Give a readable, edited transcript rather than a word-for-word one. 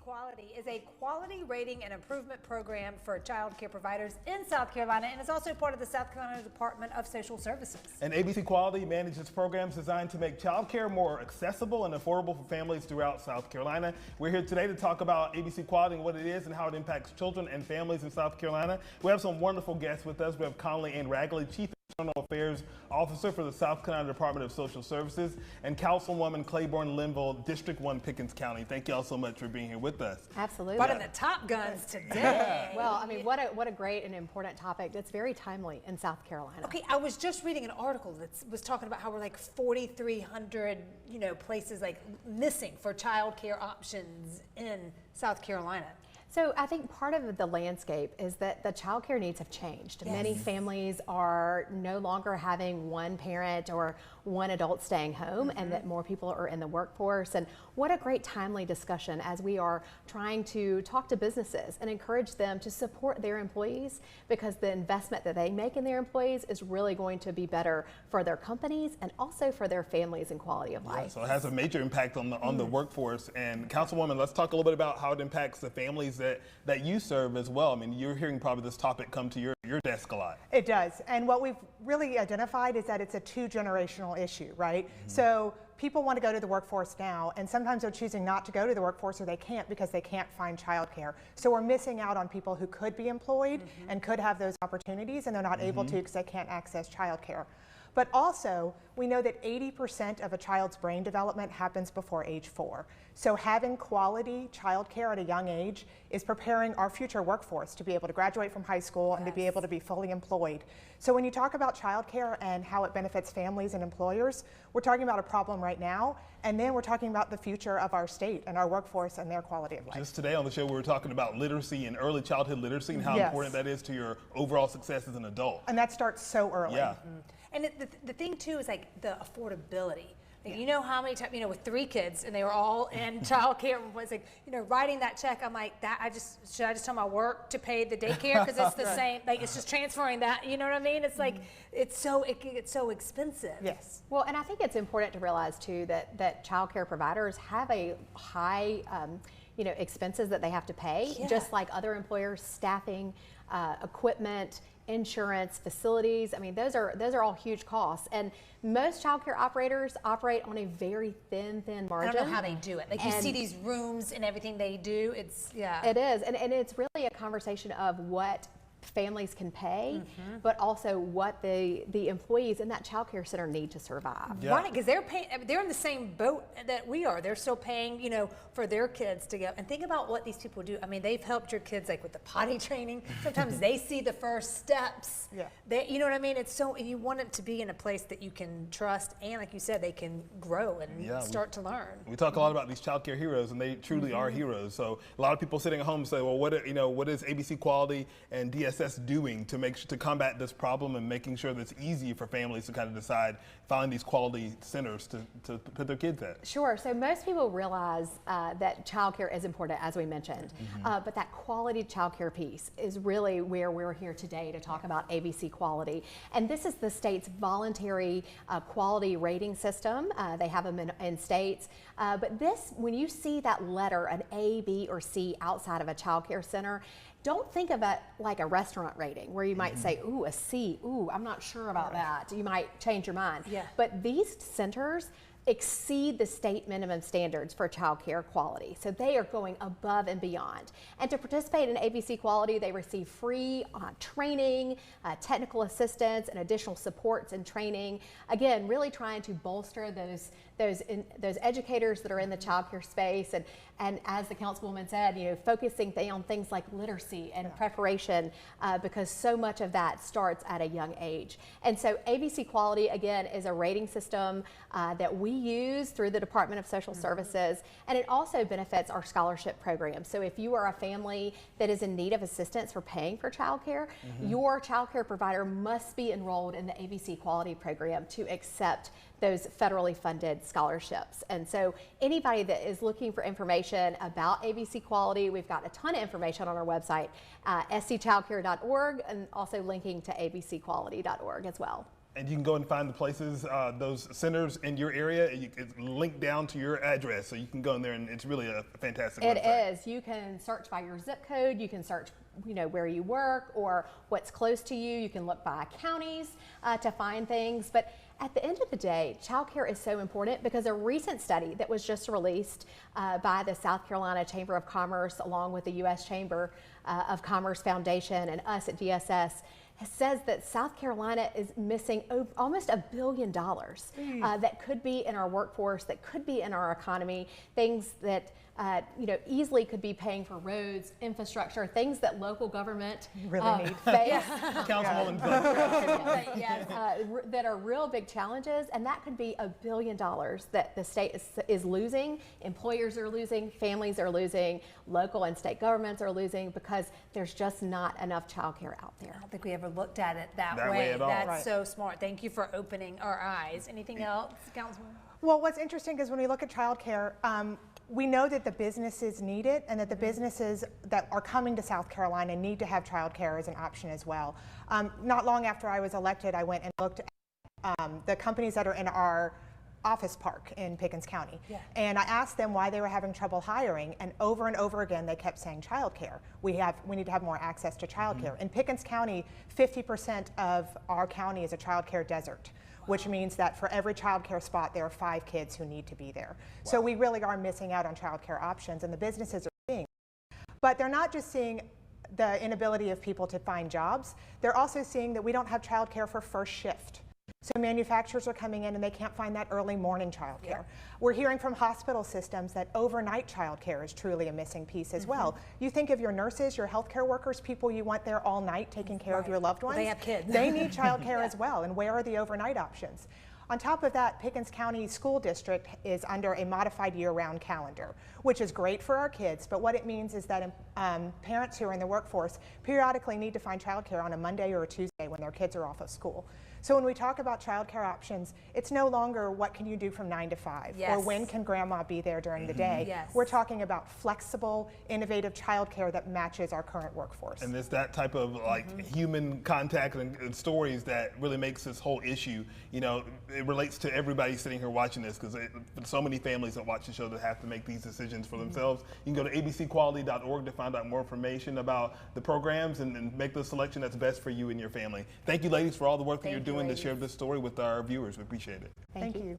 Quality is a quality rating and improvement program for child care providers in South Carolina, and is also part of the South Carolina Department of Social Services. And ABC Quality manages programs designed to make child care more accessible and affordable for families throughout South Carolina. We're here today to talk about ABC Quality and what it is and how it impacts children and families in South Carolina. We have some wonderful guests with us. We have Conley Ann Ragley, Chief External Affairs Officer for the South Carolina Department of Social Services, and Councilwoman Claiborne Linville, District 1, Pickens County. Thank you all so much for being here with us. Absolutely. But in the Top Guns today. Well, I mean, what a great and important topic that's very timely in South Carolina. Okay, I was just reading an article that was talking about how we're like 4,300, places like missing for child care options in South Carolina. So I think part of the landscape is that the child care needs have changed. Yes. Many families are no longer having one parent or one adult staying home, and that more people are in the workforce. And what a great timely discussion as we are trying to talk to businesses and encourage them to support their employees, because the investment that they make in their employees is really going to be better for their companies and also for their families and quality of life. Yeah, so it has a major impact on the workforce. And Councilwoman, let's talk a little bit about how it impacts the families that you serve as well. I mean, you're hearing probably this topic come to your desk a lot. It does. And what we've really identified is that it's a two-generational issue, right? So people want to go to the workforce now, and sometimes they're choosing not to go to the workforce, or they can't because they can't find childcare. So we're missing out on people who could be employed and could have those opportunities, and they're not able to because they can't access childcare. But also, we know that 80% of a child's brain development happens before age 4. So having quality childcare at a young age is preparing our future workforce to be able to graduate from high school and to be able to be fully employed. So when you talk about childcare and how it benefits families and employers, we're talking about a problem right now, and then we're talking about the future of our state and our workforce and their quality of life. Just today on the show, we were talking about literacy and early childhood literacy and how important that is to your overall success as an adult. And that starts so early. Yeah. And the thing too is like the affordability. Like, you know how many times, with 3 kids and they were all in child care, it's like, writing that check, I'm like, should I just tell my work to pay the daycare? Because it's the same, like it's just transferring that, you know what I mean? It's like, it can get so expensive. Yes. Well, and I think it's important to realize too that child care providers have a high expenses that they have to pay, just like other employers, staffing, equipment, insurance, facilities. I mean, those are all huge costs, and most childcare operators operate on a very thin margin. I don't know how they do it. Like, you see these rooms and everything they do. It is, and it's really a conversation of what families can pay, but also what the employees in that child care center need to survive. Yeah. Right, because they're in the same boat that we are. They're still paying, for their kids to go. And think about what these people do. I mean, they've helped your kids like with the potty training. Sometimes they see the first steps. Yeah. You know what I mean? It's so, you want it to be in a place that you can trust, and like you said, they can grow and start to learn. We talk a lot about these child care heroes, and they truly are heroes. So a lot of people sitting at home say, well, what is ABC Quality and DSS doing to combat this problem and making sure that it's easy for families to kind of decide, find these quality centers to put their kids at? Sure. So most people realize that childcare is important, as we mentioned, but that quality childcare piece is really where we're here today to talk about ABC Quality. And this is the state's voluntary quality rating system. They have them in states. But this, when you see that letter, an A, B, or C outside of a childcare center, don't think of it like a restaurant rating where you might say, ooh, a C, ooh, I'm not sure about that. You might change your mind. Yeah. But these centers exceed the state minimum standards for child care quality. So they are going above and beyond. And to participate in ABC Quality, they receive free training, technical assistance, and additional supports and training. Again, really trying to bolster those educators that are in the child care space, and as the councilwoman said, focusing on things like literacy and preparation, because so much of that starts at a young age. And so ABC Quality, again, is a rating system that we use through the Department of Social Services, and it also benefits our scholarship program. So if you are a family that is in need of assistance for paying for childcare, your childcare provider must be enrolled in the ABC Quality program to accept those federally funded scholarships. And so anybody that is looking for information about ABC Quality, we've got a ton of information on our website, scchildcare.org, and also linking to abcquality.org as well. And you can go and find the places, those centers in your area. It's linked down to your address, so you can go in there, and it's really a fantastic website. It is. You can search by your zip code. You can search, where you work or what's close to you. You can look by counties to find things. But at the end of the day, childcare is so important because a recent study that was just released by the South Carolina Chamber of Commerce, along with the U.S. Chamber of Commerce Foundation and us at DSS, says that South Carolina is missing almost $1 billion that could be in our workforce, that could be in our economy, things that easily could be paying for roads, infrastructure, things that local government really need. Face, Councilwoman, that are real big challenges, and that could be $1 billion that the state is losing, employers are losing, families are losing, local and state governments are losing because there's just not enough childcare out there. I don't think we ever looked at it that way way. at all. That's Right. so smart. Thank you for opening our eyes. Anything else, Councilwoman? Well, what's interesting is when we look at childcare, we know that the businesses need it, and that the businesses that are coming to South Carolina need to have childcare as an option as well. Not long after I was elected, I went and looked at the companies that are in our office park in Pickens County. Yeah. And I asked them why they were having trouble hiring, and over again they kept saying childcare. We need to have more access to childcare. In Pickens County, 50% of our county is a childcare desert, which means that for every childcare spot, there are 5 kids who need to be there. Wow. So we really are missing out on childcare options, and the businesses are seeing it. But they're not just seeing the inability of people to find jobs, they're also seeing that we don't have childcare for first shift. So manufacturers are coming in and they can't find that early morning childcare. Yeah. We're hearing from hospital systems that overnight childcare is truly a missing piece as well. You think of your nurses, your healthcare workers, people you want there all night taking care of your loved ones. Well, they have kids. They need childcare as well, and where are the overnight options? On top of that, Pickens County School District is under a modified year-round calendar, which is great for our kids, but what it means is that parents who are in the workforce periodically need to find childcare on a Monday or a Tuesday when their kids are off of school. So when we talk about childcare options, it's no longer what can you do from 9 to 5, yes. or when can grandma be there during the day. Yes. We're talking about flexible, innovative childcare that matches our current workforce. And it's that type of human contact and stories that really makes this whole issue, it relates to everybody sitting here watching this, because so many families that watch the show that have to make these decisions for themselves. You can go to abcquality.org to find out more information about the programs and make the selection that's best for you and your family. Thank you, ladies, for all the work that you're doing to share this story with our viewers. We appreciate it. Thank you.